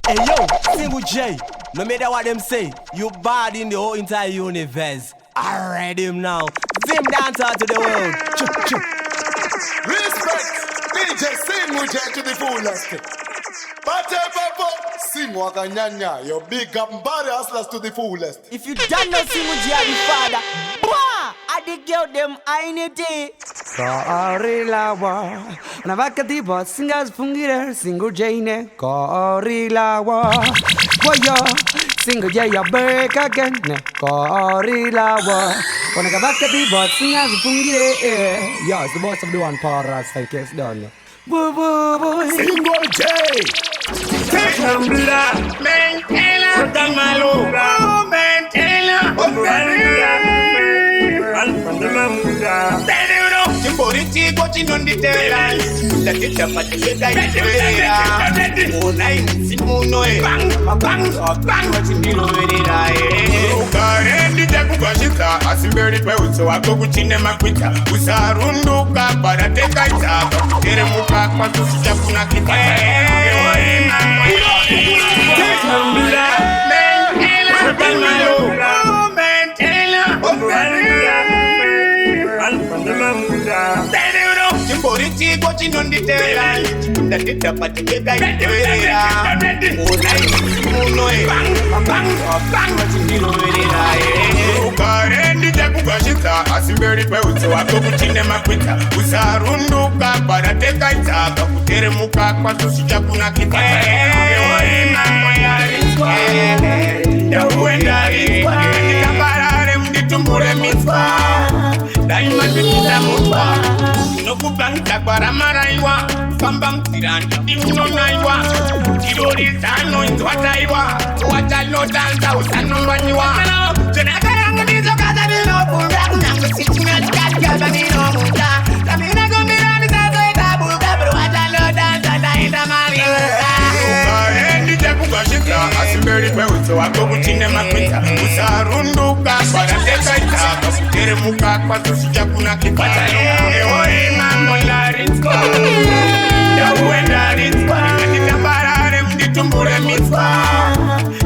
Hey yo, Single J, no matter what them say, you bad in the whole entire universe. I read him now. Zimdacehall to the world. Respect, DJ Single J to the fullest. Sing wakanyanya, your big Mbare Hustlerz to the fullest. If you don't know Single J the father, boah, I dig girl them I need it. Gorilla war, na vakati boss singers fungirer Single J ne Gorilla war. Boy yo, Single J ya break again ne Gorilla war. When I vakati boss singers fungirer, yeah, it's the boss of the one para like it's done. Boo boo boo. Single J. Mentela, tan maluca, mentela, Chimborichi watching on the terrace. La tita patita itera. Una insimuno bang bang bang watching the loverira. Rugare ndija kugashika asimberi pe uso wako kuchine makwita. Usarunduka para teka itaka. Teremuka kwa tusija kuna kita. Chimborichi watching on the terrace. La tita patita itera. Una insimuno bang bang bang watching the loverira. Rugare ndija kugashika asimberi pe uso wako kuchine makwita. Usarunduka para teka itaka. Teremuka kwa tusija kuna kita. WAKUENDA Nitabarare mditumbure mitwa Daima nitita mutwa Nokupangita kwa maraiwa Kamba mtirani diuno naiwa Kirori tano ZVATAIRONGA Watalo danza usano wanyiwa Tunaka yangu nizo kaza bilo pura Kunangu sitima chikatika banino muta Kamina kumbira misazo ikabuka Pero watalo danza dainda mariwa asimberi pe uso wako kuchine makwita. Usarunduka para teka itaka. Teremuka kwa tusija kuna kipata. Ewe mambo la rizko WAKUENDA rizko Nitabarare mditumbure mitwa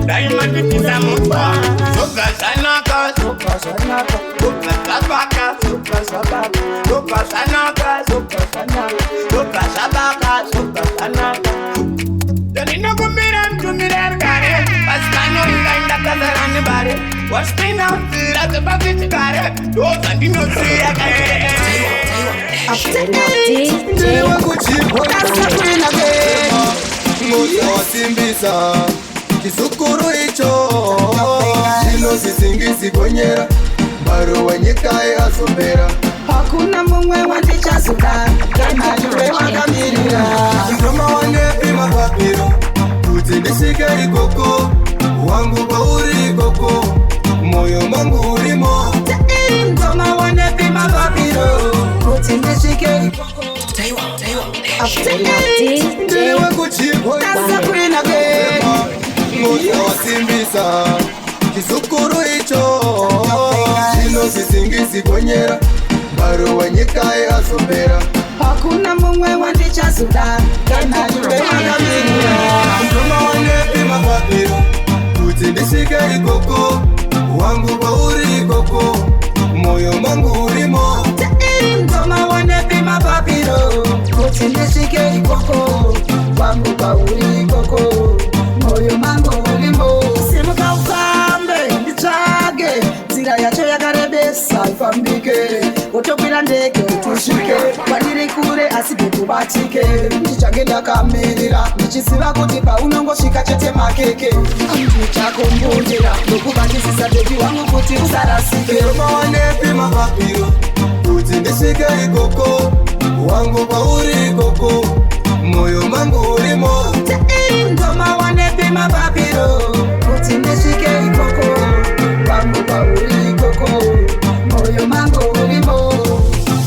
Daima nitita mutwa Soka sanaka Soka sanaka Soka sabaka Soka sabaka Soka sanaka Soka sanaka Soka sabaka Soka sanaka Danino kumbira mtumira rugare Paskano inda kazarani bare Washtina utira tebafiti kare Doza ndino siya kare Ndewa kuchipo Kasapina kema Moja wasimbisa Kisukuru icho Shino sisingisi konyera Baro wanyikae asombera Hakuna mumwe wandicha suda Kana jure wakamirira Ndoma wanepi mapapiro Kuti nishike ikoko Wangu kwa uri ikoko Moyo mangu urimo Ndoma wanepi mapapiro Kuti nishike ikoko Taiwa Ndewa kuchipo Kasapina kema Moja wasimbisa Kisukuru icho Shino sisingisi konyera Baro wanyikae asombera Hakuna mumwe wandicha suda Kana jure wakamirira Ndoma wanepi mapapiro Kuti nishike ikoko Wangu kwa uri ikoko Moyo mangu urimo Ndoma wanepi mapapiro Kuti nishike ikoko Wangu kwa uri ikoko Moyo mangu urimo Simuka ukambe ndichage Zira yacho yakarebesa ifambike Utopila ndege utushike Waniri kure asibe tubatike Ndichange ndakamirira Ndichisiva kuti paunongo shika chete makeke Ndichako mbundira Nukubandisisa bebi wangu kuti usarasike Ndoma wanepi mapapiro Kuti nishike ikoko Wangu kwa uri ikoko Moyo mangu urimo Ndoma wanepi mapapiro Kuti nishike ikoko Wangu kwa uri ikoko Moyo mangu urimo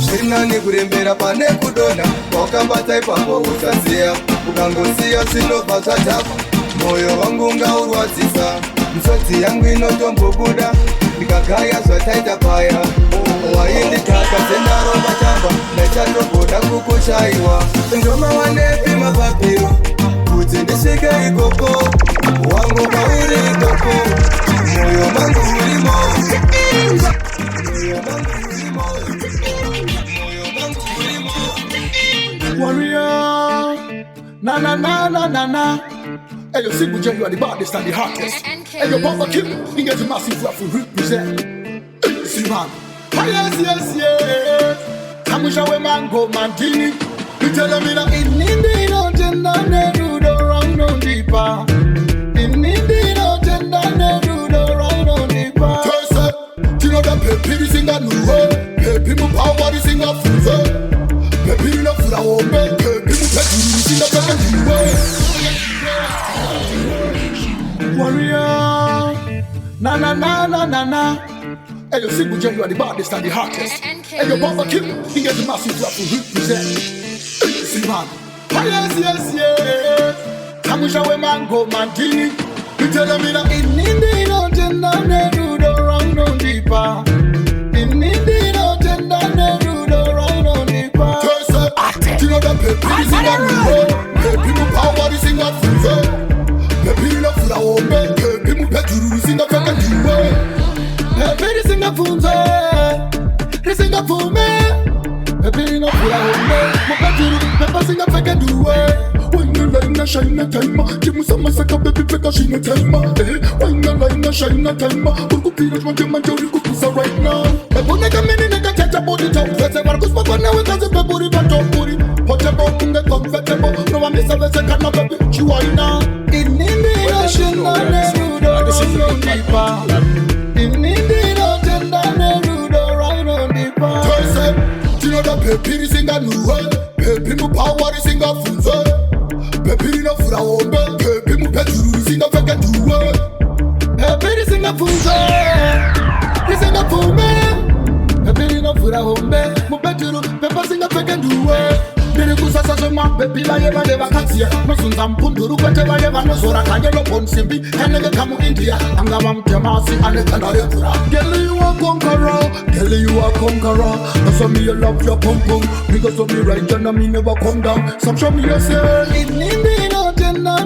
Shina ni kurembera pane kudona Wakambata ipapo utazia Ukangozia sinobata chako Moyo wangu ngaurwadzisa Msoti yangu inotombo buda Nikagaya zvataita paya Wainditaka sendaromba chamba Nechatoboda kukushaiwa Ndoma wanepi mapapiro Kuti ndishike ikoko koko moyo mangu ulimo Warrior, na na na na na na. Hey, you see, you are the baddest and the hottest. Hey, your Papa Kim, he gets a massive love to represent. See, man. Yes. Kamusha we mango mantini. You tell me that in India, no gender, no do the wrong, no deeper. In India, no gender, no do the wrong, no deeper. Curse, you know that baby is in that new way. Baby, my power is in that food. Baby, no food, I won't make. Baby, my pet is in that new way. Warrior, na na na na na na. Hey, you see, you are the baddest and the hottest. Hey, your Papa Kim, he gets a massive love to represent. See, man. Yes. Kamusha we mango mantini. You tell me that in India, no gender, no do the wrong, no deeper. In India, no gender, no do the wrong, no deeper. Curse, you know that baby is in that new way. Baby, my power is in that food. Baby, no food, I won't make. Baby, my pet is in that fucking new way. Baby, sing a funze, sing a fume. Baby, no fool, I won't make. My pet sing a fake and do it. When you line a shine a time, give me some masaka, baby, fake a shine a time. When you line a shine a time, we could feel it when you man you could push right now. I put a minute, I catch a body top. Let's say, Marcus, but now it doesn't be body, but don't put it. Put a bone in the comfortable. No one is a second of a bitch, you are now. In India, ocean, I never do the deeper. In India, no gender, no do the right on the bar. Curse, you know that baby is in that new way. Baby, my power is in that food. Baby, no food, I won't make. Baby, my pet is in that fucking new way. Baby, is in that food. Is in that food, man. Baby, no food, I won't make. My pet is in that fucking new way. Baby, kusa sasa ma baby la yeba deva katia. No sunza mpunduru kwa teba yeba no sora kanye lo ponsimbi. Henege kamu India, anga mamtemasi ane kanda yekura. Girl, you a conqueror. Girl, you a conqueror. That's why me you love your pum pum. Because of me right and me never come down. Some show me yourself. In India, no gender,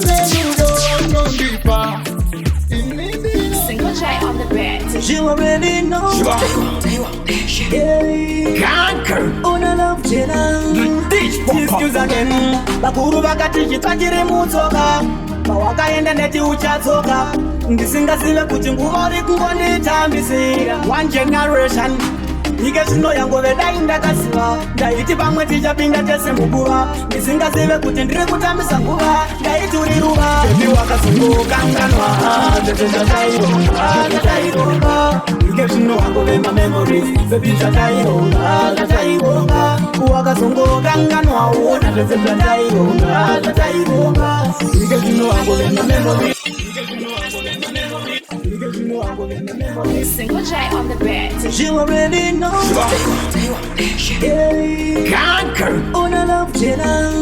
no deeper. In India, Single J on the bed. You already know. Conquer. Una love Jenna. Excuse again. Bakuru bakati chitangire mutoka. Bawakaenda neti uchatoka. Ndisingazive kuti nguva uri kungonditambisira. One generation. Ike zvino yangoveda indakasiva. Ndaiti pamwe tichapinda tese muguva. Ndisingazive kuti ndiri kutambisa nguva. Ndaiti uri ruva. Baby wakazungukanganwa. Zvataironga. Ike zvino wangovema memories. Baby zvataironga. Wakazungukanganwa. Ona zvese zvataironga. Ike zvino wangovema memories. Single J on the bed. You already know. Conquer. Una love Jenna.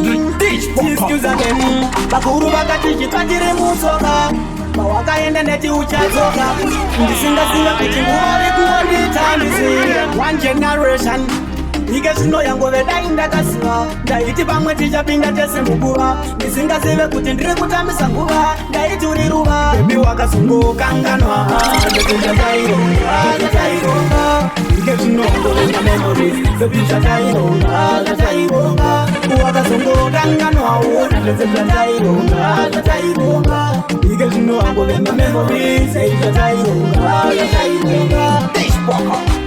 Excuse again. Bakuru bakati chitangire mutoka. Bawakaenda neti uchatoka. Ndisingazive kuti nguva uri kungonditambisira. One generation. Ike zvino yangoveda indakasiva. Ndaiti pamwe tichapinda tese muguva. Ndisingazive kuti ndiri kutambisa nguva. Ndaiti uri ruva. Baby wakazungukanganwa. Zvataironga. Ike zvino wangovema memories. Baby zvataironga. Wakazungukanganwa. Ona zvese zvataironga. Ike zvino wangovema memories. Zvataironga.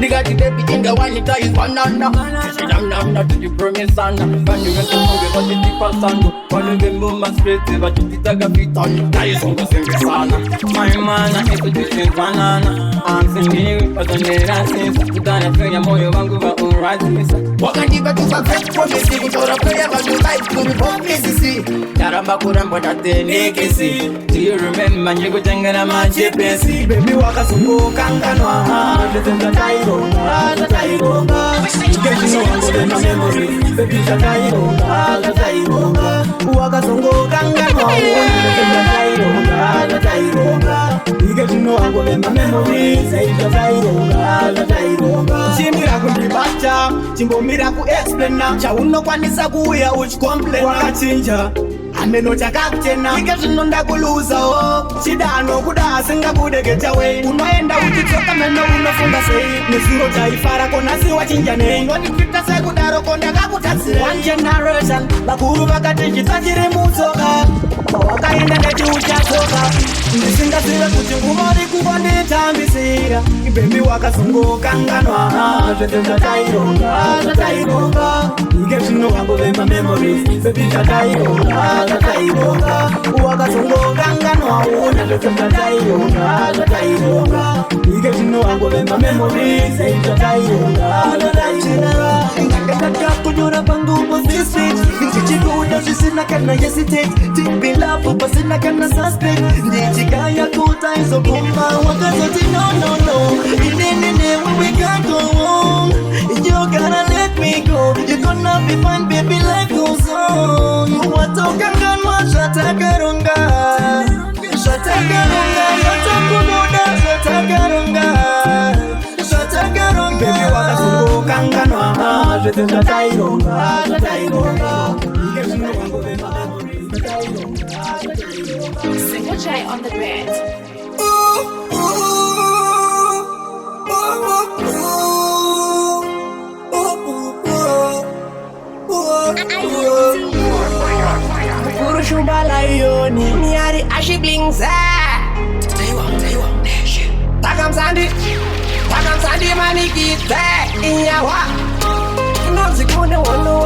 Nigga, baby, in the one it is banana. She down to the promise and when you get to move it, but the deeper sand. When you get move my spirit, but you did a fit on. Now you don't sing the song. My man, I hate to drink banana. I'm singing but I need a sense. Put on a prayer, more you want to go on rising. What can you do for great promising? For a prayer, but you like to be born, Mississippi. Tarabakuram, but I didn't see. Do you remember you go tangana my GPS? Baby wakazungukanganwa. Zvataironga. Ike zvino wangovema memories. Baby zvataironga. Wakazungukanganwa. Zvataironga. Ike zvino wangovema memories. Zvataironga. Chimira kundibata, chimbomira kuexplaina. Chaunokwanisa kuuya uchicomplain. Wakachinja. ameno chakakuchena ike zvinonda kuluzawo chidano kuda asingakudegeta wei unoenda uchitsoka meno unofunga sei nezuro chaifara konasi wachinja nei ndonipita sekudaro kondakakutatsira one generation vakuru vakati chitsvachiri mutsoka pawakaenda ndeti uchatsoka ndisingazive kuti ngumori kukonditambisira ibhembi wakazongokanganwa zvese zvataironga ike zvino wangovemba memories bebi zvataironga wakazongokanganwa una zvese zvataironga ike zvino wangovemba memories zvataironga ndakakakudura pangubo ziswit ndichikuda zvisina kana hesitate tibilapo pasina kana suspect ndichikaya kuta izoguma wakazoti no inenene when we can't go on you gotta let me go you gonna be fine baby life goes on watokanganwa zvatakaronga bebi wakazongokanganwa zvese zvataironga ike zvino wangovemba memories Single J on the bed. Kurushumba LYON Niari ashi BLINGZ Taiwa NASHIE Takamsandi manikite Inyawa Nozikune wanu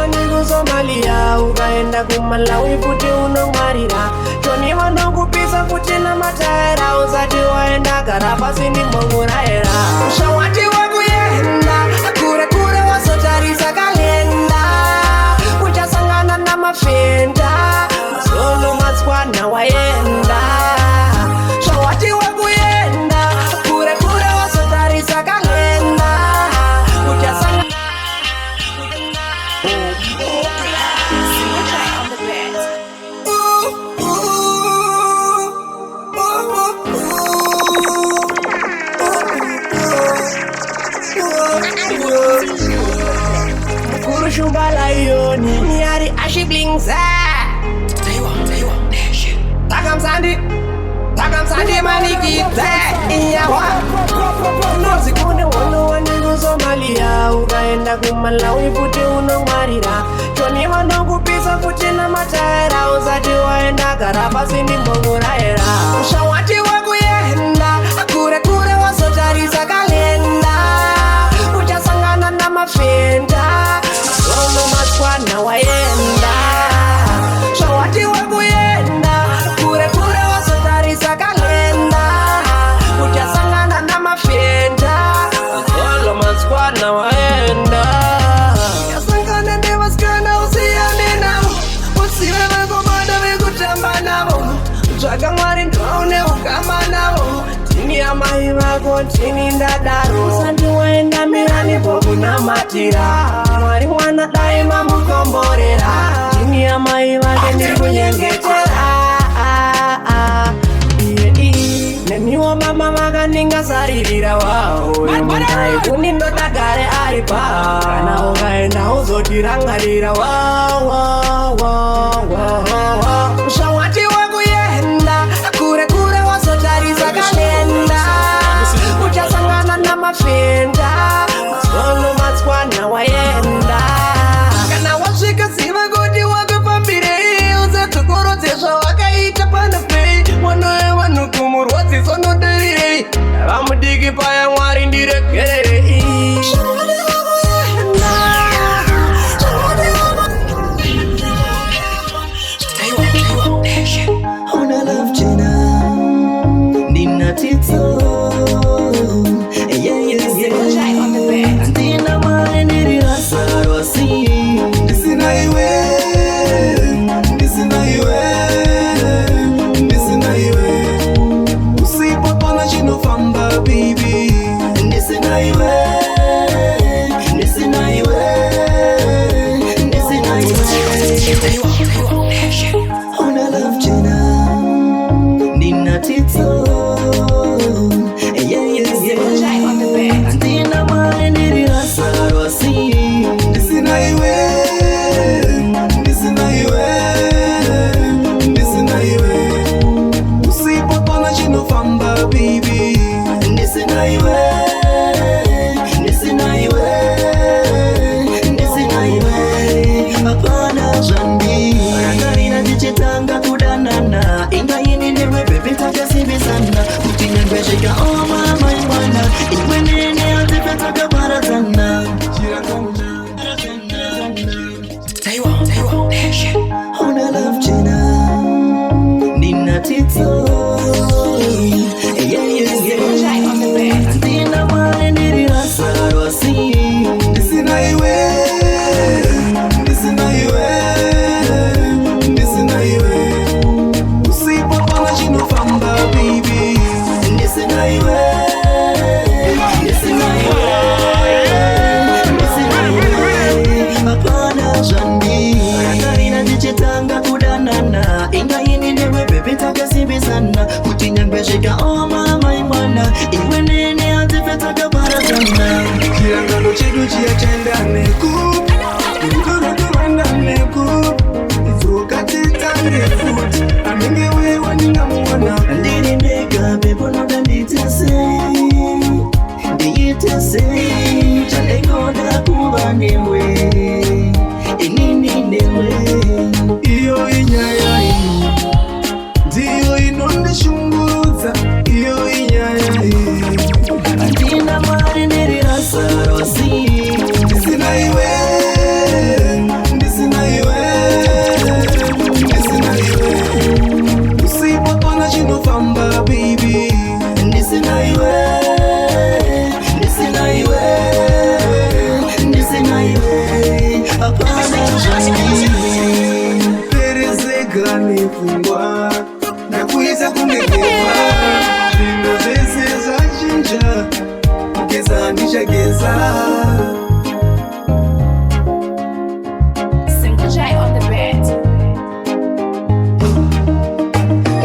Somalia ukaenda kumalawi futi unongwarira Toni vanokupisa futi namataira usati waenda gara pasi ndimbongurayira ushawati wakuyenda kure wasotarisa kalenda uchasangana namafenda solo matswana waenda shawati wakuyenda kure wasotarisa kalenda uchasangana Kurushumba LYON Niari ashi BLINGZ Taiwa NASHIE Takamsandi manikite Inyawa Nozikune wanu Somalia ukaenda kumalawi futi unongwarira Toni vanokupisa futi namataira usati waenda gara pasi ndimbongurayira ushawati wakuyenda kure wasotarisa kalenda uchasangana namafenda solo matswana waenda shawati wakuyenda kure wasotarisa kalenda uchasangana namafenda solo matswana waenda yasangana nevasikana usiyane navo usive vangomada vekutamba navo tsvaka mwari ndwaune ukama navo tini amai vako tini ndadaro usati waenda mirani pokunamatira mwari mwana dai mamukomborera tini amai vake ndikunyengetera nemiwo mama vakaningasaririra wao nai kuni ndodagare ari pa kana ukaenda uzotirangarira ushawati wakuyenda kure wasotarisa kalenda uchasangana namafenda solo matswana waenda kana wasvika ziva kuti wakapambirei uzatokorodzezva wakaita panapei mwana wevanhu kumurwadziso noderirei vamudiki paya mwari ndiregererei Una love China Nina Titso Single J on the bed. Ndina mane ndirasarwasi Ndisina iwe usipopona chinofamba baby Ndisina iwe Una love China Nina Titso Single J on the bed. Ndina mane ndirasarwasi Ndisina iwe iwe, ndisina iwe, ndisina iwe, hapana Shandi. Karina ndichitanga kudanana, inga ini niwe bebe takasibisana, kutinyangweshika oh mama imwana, iwe nene atipetaka barazana. Taiwa, nation. On a love China, Nina Tito. Sunshine on the bed. Nina mane nirasa rosi. Ndisina iwe, ndisina iwe, ndisina iwe. Usipopana chinofamba baby. Ndisina iwe, ndisina iwe, ndisina iwe. Hapana Shandi. Karina ndichitanga kudanana, inga ini niwe bebe takasibisana, kutinyangweshika oh mama imwana, iwe nene atipetaka barazana. Chirangano chedu chiachenda neku, mkono tuwanda neku. Izokatitange futi, aminge wewa ninamuwana. Ndiri ndega bebo noda nditese, ndiyitese, chalengoda kuba newe, inini newe. Iyo inyaya iyi, ndiyo inondishungurudza. Iyo inyaya iyi, Andina mari ndirasa rosi. ndisina iwe, ndisina iwe, ndisina iwe. Usipopana chinofamba baby. Ndisina iwe, ndisina iwe, ndisina iwe, hapana Shandi. Perezeka nefungwa, nakuita kungegeva. Zvino zvese zvachinja, kugeza ndichageza. Sunshine on the bed.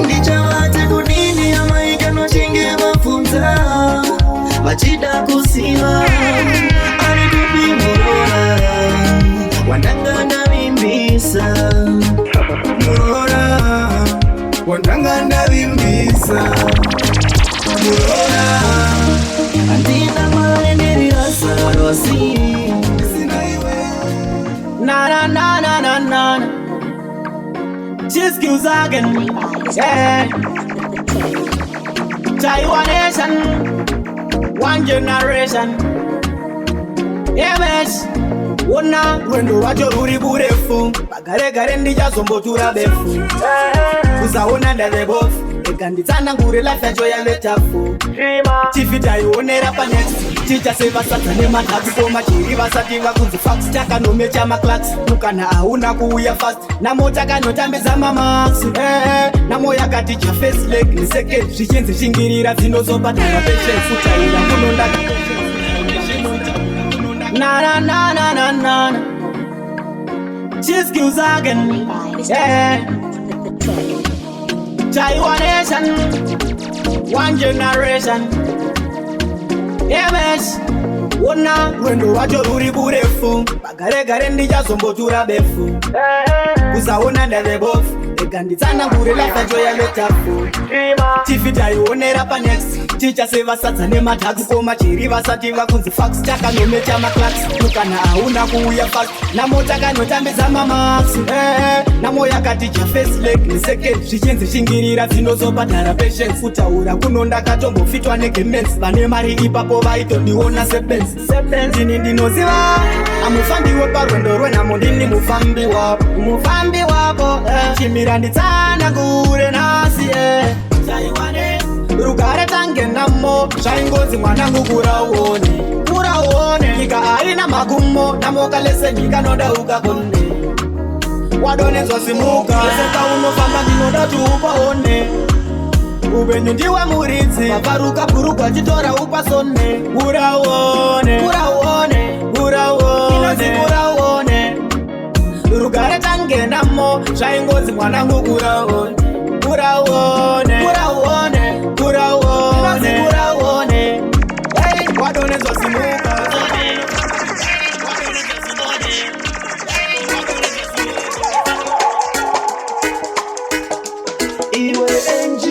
Ndichavati kudini amaikano chinge vafunza, vachida kusiva ari kupimurora, wandanga ndavimbisa. Murora, wandanga ndavimbisa. Murora, Andina mari ndirasa rosi. ndisina iwe. Na. Just kills again. Yeah. Taiwan nation. One generation. Yeah, bitch. Wona rwendo rwacho ruri burefu, bagare ndijazombotura befu. Kuzaona ndadebofu, ekanditsana ngure life yacho yavetafu. Tifitaionera panext, tichaseva sadza nematatu koma chiri vasati vakunzi fax. Takanometa maclax, mukana hauna kuuya fast. Namo takanotambidza mamax, namo yakati chafirst leg nesecond. Zvichenzi shingirira dzinozobhadhara patient. Futaira kunondaka na. Just kills again. Yeah. Taiwan nation. One generation. Yeah, bitch. Wona rwendo rwacho ruri burefu, bagare ndijazombotura befu. Kuzaona ndadebofu, ekanditsana ngure life yacho yavetafu. Tifitaionera panext, tichaseva sadza nematatu koma chiri vasati vakunzi fax. Takanometa maclax, mukana hauna kuuya fast. Namo takanotambidza mamax, namo yakati chafirst leg nesecond. Zvichenzi shingirira dzinozobhadhara patient. Kutaura kunondakatombofitwa negemens, vane mari ipapo vaitondiona sebenzi. Ini ndinoziva, amufambiwo parwendo rwenhamo ndini mufambi wapo. Mufambi wapo, chimira nditsana ngure nhasi. Rugare tangendamo, zvaingonzi mwanangu kurauone. Nyika haina magumo, namokalese nyika noda ukakone. Wadonenzwa simuka, seka unofamba ndinoda tuupaone. Upenyu ndiwe muridzi, maparuka purugwa chitora upasone. Kurauone. Rugare tangendamo, zvaingonzi mwanangu kurauone. Hey, wadonenzwa simuka. Iwe NG.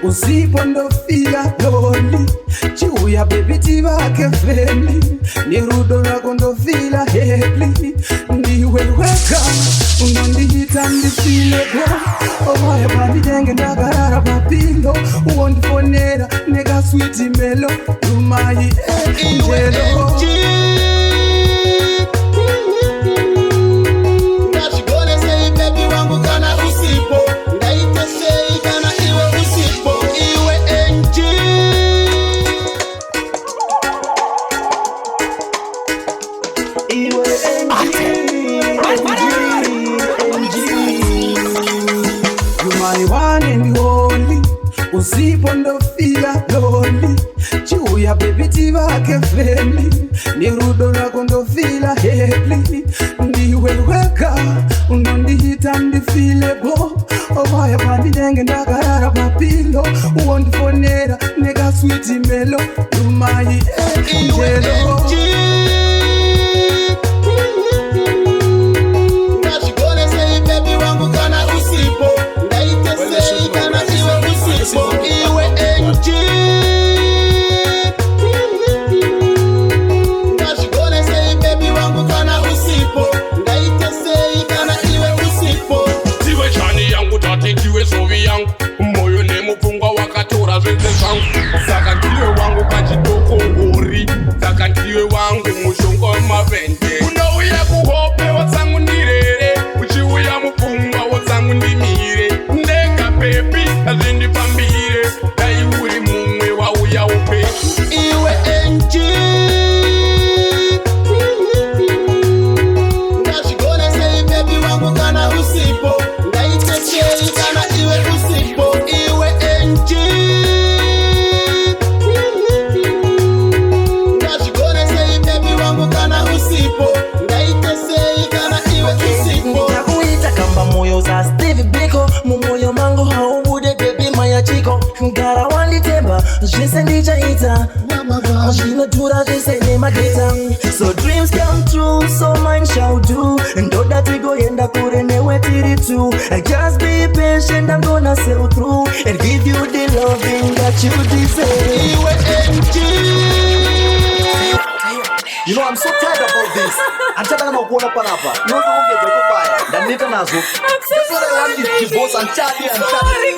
usipondofila lonely chiuya baby tivake friendly ni rudo rako ndofila hepli ndiwe weka unondihita ndifilego omoya panditenge ndakarara papilo uondifonera nekaswiti melo umai angelo usipondofila lonely chiuya baby tivake friendly ni rudo rako ndofila hepli ndiwe weka unondihita ndifilebo ovaya panditenge ndakarara papilo uondifonera nekaswiti melo umai angelo saka ndiwe wangu kachitoko hori saka ndiwe wangu mushonga mavende unouya kuhope wotsangu ndirere uchiuya mupfungwa wotsangu ndimire ndega pepi azvindipambire dai uri mumwe wauya upetu iwe enji ndazvigona sei bebi wangu kana usipo ndaite sei kana iwe usipo iwe enji mumoyo mango haubude baby maya chico ngara wanditeba zvese ndichaita zvinotura zvese nemadeta so dreams come true so mine shall do ndoda tigoenda kure newe tiri tu just be patient I'm gonna sail through and give you the loving that you deserve. You know, I'm so tired about this. Anataka kama kuona panapa. Nozo ongeza kubaya. Ndanita nazo. That's what I want is divorce and chadi and chadi.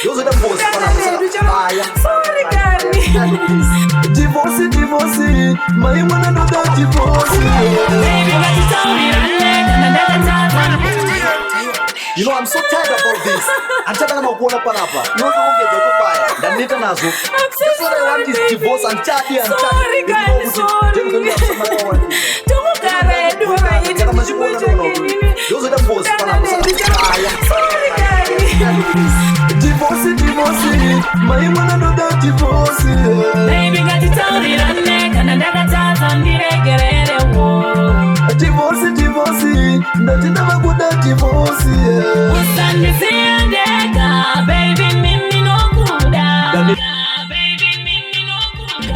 Those are the boss panapa. Sorry, Gary. Divorce. My woman know that divorce. Baby, what you tell me, you know, I'm so tired about this. Anataka kama kuona panapa. Nozo ongeza kubaya. Ndanita nazo. That's what I want is divorce and chadi and chadi. Sorry, Gary. Those are the boss panapa. Sorry, Gary. Divorce. My woman know that divorce. Baby, got you tell me that neck and another time on the regular war. Divorce. That you never good at divorce. What's on the same day, baby, me no good. Baby, me no good.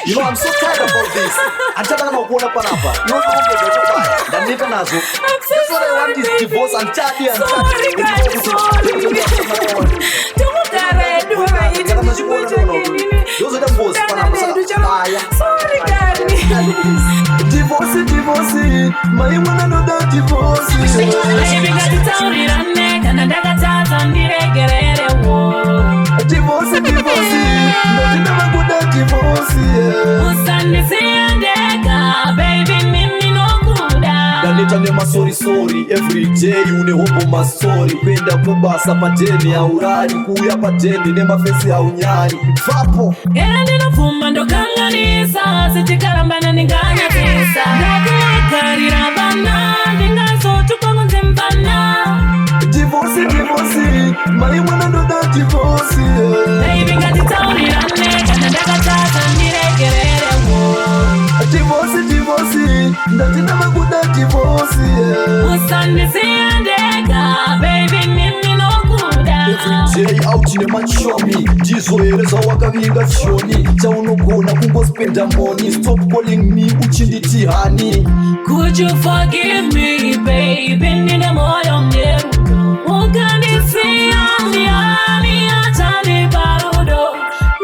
You know, I'm so tired about this. Anataka kama kuona panapa. Nozo ongeza kubaya. Ndanita nazo. That's what I want is divorce and chadi and chadi. Those are the boss panapa. Sorry, Gary. Divorce. My woman know that divorce. Baby, got you tell me that neck and another time on the regular war. Divorce. Not never good at divorce. What's on the same day, baby, me no good. Ndanita nema sorry every day une hopo masori kwenda kubasa pateni ya urari kuya pateni nema fesi ya unyari fapo era ndino fuma ndokanganisa sitikarambana ninganya tisa ndakukarira bana ndingazo tukongonze mbana Divorce, my woman know that divorce. Baby, got you tell me that neck and another time on the regular war. Divorce, that you never good at divorce. What's on the same day, baby, me no good. everyday out ine machomi ndizoereza wakavinga choni chaunogona kungospenda money stop calling me uchinditi hani. Could you forgive me baby nine moyo mnyeru ukanisia ndiani atani barudo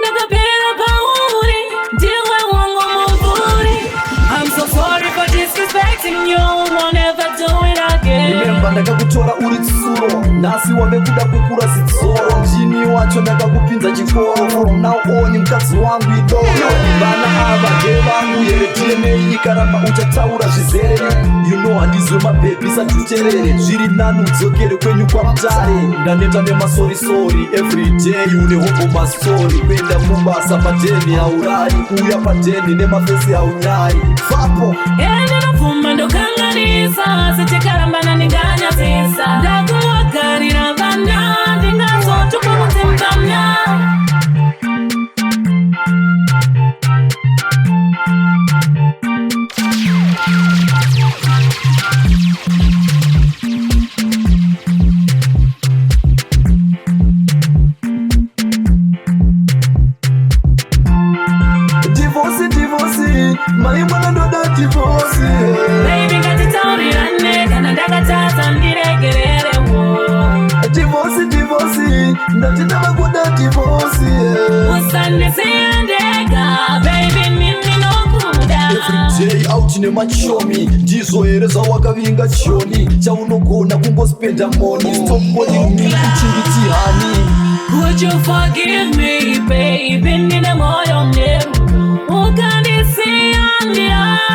nakapera pauri ndiwe wangu muvuri. I'm so sorry for disrespecting you, won't ever do it again. Remember ndakakutora uri tsuro nasi wamekuda kukura zitsoro mjini wacho ndakakupinza chikoro from now on mukadzi wangu idoro vana ava ndevangu here tiemei ikaramba uchataura zvizere you know handizwe mabhebhi satuterere zviri nani udzokere kwenyu kwamutare ndaneta nemasorisori everyday une hopo mastori kuenda kubasa padheni haurari kuuya padheni nemafesi haunyari fapo endinopfuma ndokanganisa sechikarambana ndinganyadzisa ndakuwagarira vana ndingazotuka kutemkamya. Divorce, my mwana ndoda divorce. Baby ngatitaurirane kana ndakatadza ndiregerere wo. Divorce, ndatinava kuda divorce. Usandisiyandeka baby mimi nokuda. Everyday out ine machomi ndizoereza wakavinga choni chaunogona kungospenda money stop calling me uchinditi hani. Could you forgive me baby nine moyo mnyeru ukanisia ndiani